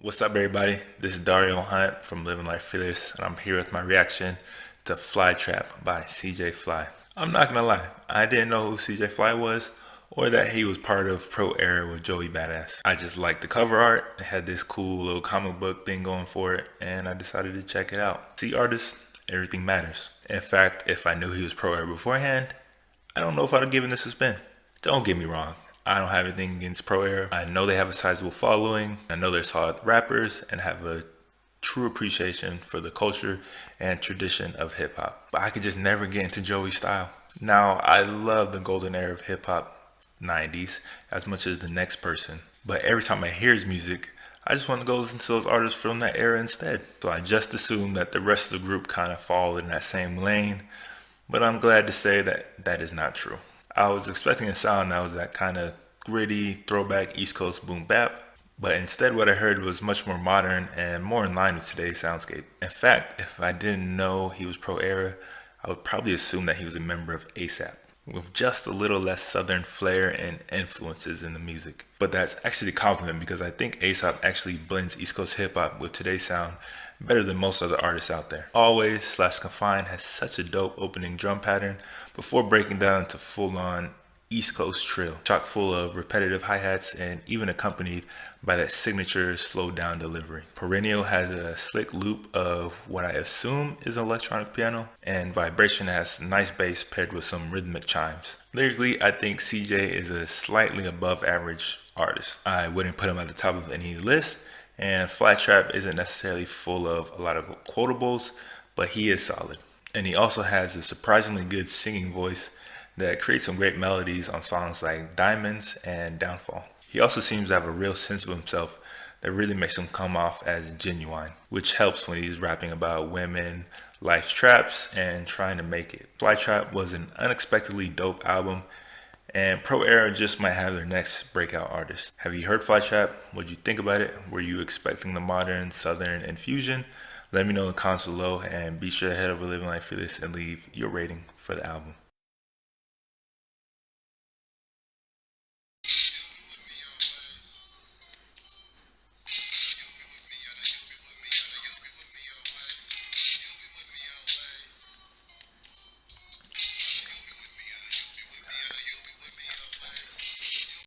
What's up, everybody? This is Dario Hunt from Living Life Fearless, and I'm here with my reaction to Flytrap by CJ Fly. I'm not gonna lie, I didn't know who CJ Fly was or that he was part of Pro Era with Joey Badass. I just liked the cover art, it had this cool little comic book thing going for it, and I decided to check it out. See, artists, everything matters. In fact, if I knew he was Pro Era beforehand, I don't know if I'd have given this a spin. Don't get me wrong, I don't have anything against Pro Era. I know they have a sizable following. I know they're solid rappers and have a true appreciation for the culture and tradition of hip hop. But I could just never get into Joey's style. Now, I love the golden era of hip hop, 90s, as much as the next person. But every time I hear his music, I just want to go listen to those artists from that era instead. So I just assume that the rest of the group kind of fall in that same lane. But I'm glad to say that that is not true. I was expecting a sound that was that kind of gritty, throwback East Coast boom bap, but instead what I heard was much more modern and more in line with today's soundscape. In fact, if I didn't know he was Pro Era, I would probably assume that he was a member of ASAP, with just a little less southern flair and influences in the music. But that's actually a compliment because I think ASAP actually blends East Coast hip hop with today's sound better than most other artists out there. Always/Confine has such a dope opening drum pattern before breaking down to full-on East Coast trill, chock full of repetitive hi-hats and even accompanied by that signature slowed down delivery. Perennial has a slick loop of what I assume is an electronic piano, and Vibration has nice bass paired with some rhythmic chimes. Lyrically, I think CJ is a slightly above average artist. I wouldn't put him at the top of any list, and Flytrap isn't necessarily full of a lot of quotables, but he is solid. And he also has a surprisingly good singing voice that creates some great melodies on songs like Diamonds and Downfall. He also seems to have a real sense of himself that really makes him come off as genuine, which helps when he's rapping about women, life's traps, and trying to make it. Flytrap was an unexpectedly dope album, and Pro Era just might have their next breakout artist. Have you heard Flytrap? What'd you think about it? Were you expecting the modern southern infusion? Let me know in the comments below, and be sure to head over to Living Life Fearless and leave your rating for the album.